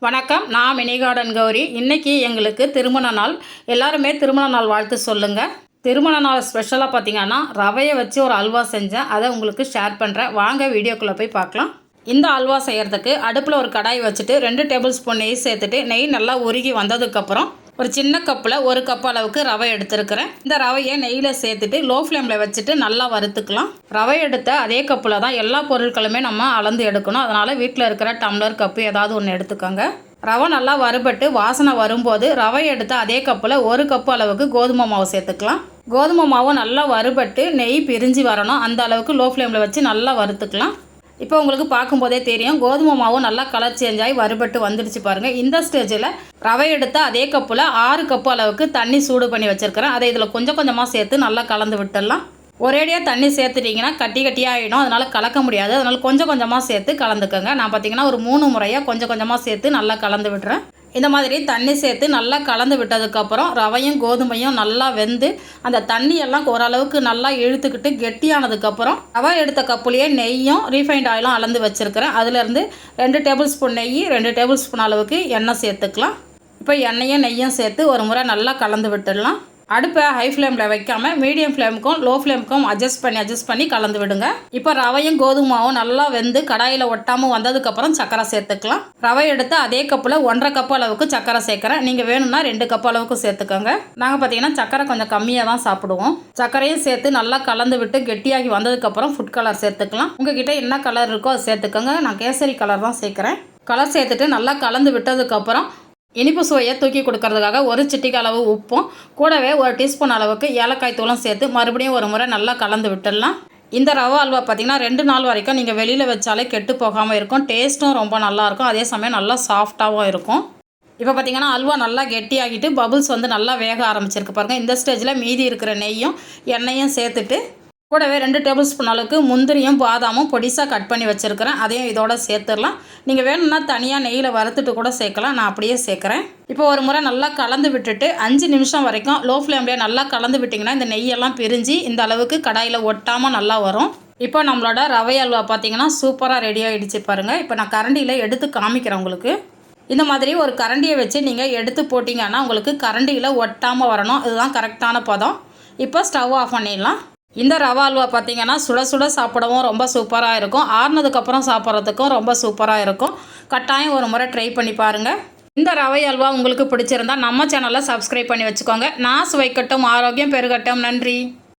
வணக்கம். நான் mini garden Gowri. இன்றைக்கி எங்களுக்கு திருமண நாள். எல்லாருமே திருமண நாள் வாழ்த்து சொல்லுங்கள். திருமண நாள் ஸ்பெஷலாக பார்த்தீங்கன்னா ரவையை வச்சு ஒரு அல்வா செஞ்சேன். அதை உங்களுக்கு ஷேர் பண்ணுறேன். வாங்க வீடியோக்குள்ளே போய் பார்க்கலாம். இந்த அல்வா செய்கிறதுக்கு அடுப்பில் ஒரு கடாய் வச்சுட்டு 2 டேபிள் ஸ்பூன் நெய் சேர்த்துட்டு நெய் நல்லா உருகி வந்ததுக்கப்புறம் ஒரு சின்ன கப்பில் 1 கப் அளவுக்கு ரவை எடுத்துருக்கிறேன். இந்த ரவையை நெய்யில் சேர்த்துட்டு லோ ஃப்ளேமில் வச்சுட்டு நல்லா வறுத்துக்கலாம். ரவை எடுத்த அதே கப்பில் தான் எல்லா பொருட்களுமே நம்ம அளந்து எடுக்கணும். அதனால் வீட்டில் இருக்கிற டம்ளர், கப்பு ஏதாவது ஒன்று எடுத்துக்கோங்க. ரவை நல்லா வறுபட்டு வாசனை வரும்போது ரவை எடுத்த அதே கப்பில் 1 கப்பு அளவுக்கு கோதுமை மாவு சேர்த்துக்கலாம். கோதுமை மாவு நல்லா வறுபட்டு நெய் பிரிஞ்சு வரணும். அந்த அளவுக்கு லோ ஃப்ளேமில் வச்சு நல்லா வறுத்துக்கலாம். இப்போ உங்களுக்கு பார்க்கும்போதே தெரியும், கோதுமை மாவு நல்லா கலர் சேஞ்ச் ஆகி வறுபட்டு வந்துடுச்சு பாருங்கள். இந்த ஸ்டேஜில் ரவை எடுத்த அதே கப்பில் 6 கப்பு அளவுக்கு தண்ணி சூடு பண்ணி வச்சுருக்கிறேன். அதை இதில் கொஞ்சம் கொஞ்சமாக சேர்த்து நல்லா கலந்து விட்டுடலாம். ஒரேடியாக தண்ணி சேர்த்துட்டிங்கன்னா கட்டி ஆகிடும். அதனால் கலக்க முடியாது. அதனால் கொஞ்சம் கொஞ்சமாக சேர்த்து கலந்துக்கோங்க. நான் பார்த்திங்கன்னா ஒரு 3 முறையாக கொஞ்சம் கொஞ்சமாக சேர்த்து நல்லா கலந்து விட்டுறேன். இந்த மாதிரி தண்ணி சேர்த்து நல்லா கலந்து விட்டதுக்கப்புறம் ரவையும் கோதுமையும் நல்லா வெந்து அந்த தண்ணியெல்லாம் ஓரளவுக்கு நல்லா இழுத்துக்கிட்டு கெட்டியானதுக்கப்புறம் ரவை எடுத்த கப்புலேயே நெய்யும் ரீஃபைண்ட் ஆயிலும் அளந்து வச்சுருக்கிறேன். அதுலேருந்து 2 டேபிள் ஸ்பூன் நெய், 2 டேபிள் ஸ்பூன் அளவுக்கு எண்ணெய் சேர்த்துக்கலாம். இப்போ எண்ணெயும் நெய்யும் சேர்த்து ஒரு முறை நல்லா கலந்து விட்டுடலாம். அடுப்பை ஹை ஃப்ளேமில் வைக்காமல் மீடியம் ஃப்ளேமுக்கும் லோ ஃப்ளேமுக்கும் அட்ஜஸ்ட் பண்ணி கலந்து விடுங்க. இப்போ ரவையும் கோதுமாவும் நல்லா வெந்து கடாயில் ஒட்டாமல் வந்ததுக்கப்புறம் சர்க்கரை சேர்த்துக்கலாம். ரவை எடுத்து அதே கப்பில் 1.5 கப் அளவுக்கு சர்க்கரை சேர்க்குறேன். நீங்கள் வேணும்னா 2 கப் அளவுக்கு சேர்த்துக்கோங்க. நாங்கள் பார்த்தீங்கன்னா சர்க்கரை கொஞ்சம் கம்மியாக தான் சாப்பிடுவோம். சர்க்கரையும் சேர்த்து நல்லா கலந்து விட்டு கெட்டியாகி வந்ததுக்கப்புறம் ஃபுட் கலர் சேர்த்துக்கலாம். உங்ககிட்ட என்ன கலர் இருக்கோ அதை சேர்த்துக்கோங்க. நான் கேசரி கலர் தான் சேர்க்குறேன். கலர் சேர்த்துட்டு நல்லா கலந்து விட்டதுக்கப்புறம் இனிப்பு சுவையை தூக்கி கொடுக்கறதுக்காக 1 சிட்டிகை அளவு உப்பும் கூடவே 1 டீஸ்பூன் அளவுக்கு ஏலக்காய் தூளும் சேர்த்து மறுபடியும் ஒரு முறை நல்லா கலந்து விட்டுடலாம். இந்த ரவா அல்வா பார்த்திங்கன்னா 2 நாள் வரைக்கும் நீங்கள் வெளியில் வச்சாலே கெட்டு போகாமல் இருக்கும். டேஸ்ட்டும் ரொம்ப நல்லாயிருக்கும். அதே சமயம் நல்லா சாஃப்டாகவும் இருக்கும். இப்போ பார்த்திங்கன்னா அல்வா நல்லா கெட்டியாகிட்டு பபுள்ஸ் நல்லா வேக ஆரம்பிச்சிருக்கு பாருங்கள். இந்த ஸ்டேஜில் மீதி இருக்கிற நெய்யும் எண்ணெயும் சேர்த்துட்டு கூடவே 2 டேபிள் ஸ்பூன் அளவுக்கு முந்திரியும் பாதாமும் பொடிசாக கட் பண்ணி வச்சுருக்கிறேன். அதையும் இதோட சேர்த்துடலாம். நீங்கள் வேணும்னா தனியாக நெய்யில் வறுத்துட்டு கூட சேர்க்கலாம். நான் அப்படியே சேர்க்குறேன். இப்போ ஒரு முறை நல்லா கலந்து விட்டுட்டு 5 நிமிஷம் வரைக்கும் லோ ஃப்ளேம்லேயே நல்லா கலந்து விட்டிங்கன்னா இந்த நெய்யெல்லாம் பிரிஞ்சு இந்த அளவுக்கு கடாயில் ஒட்டாமல் நல்லா வரும். இப்போ நம்மளோட ரவை அல்வா பார்த்திங்கன்னா சூப்பராக ரெடி ஆகிடுச்சு பாருங்கள். இப்போ நான் கரண்டியில் எடுத்து காமிக்கிறேன் உங்களுக்கு. இந்த மாதிரி ஒரு கரண்டியை வச்சு நீங்கள் எடுத்து போட்டிங்கன்னா உங்களுக்கு கரண்டியில் ஒட்டாமல் வரணும். இதுதான் கரெக்டான பதம். இப்போ ஸ்டவ் ஆஃப் பண்ணிடலாம். இந்த ரவா அல்வா பார்த்திங்கன்னா சுட சுட சாப்பிடவும் ரொம்ப சூப்பராக இருக்கும். ஆறுனதுக்கப்புறம் சாப்பிட்றதுக்கும் ரொம்ப சூப்பராக இருக்கும். கட்டாயம் ஒரு முறை ட்ரை பண்ணி பாருங்கள். இந்த ரவை அல்வா உங்களுக்கு பிடிச்சிருந்தா நம்ம சேனலை சப்ஸ்கிரைப் பண்ணி வச்சுக்கோங்க. நான் சுவைக்கட்டும், ஆரோக்கியம் பெருகட்டும். நன்றி.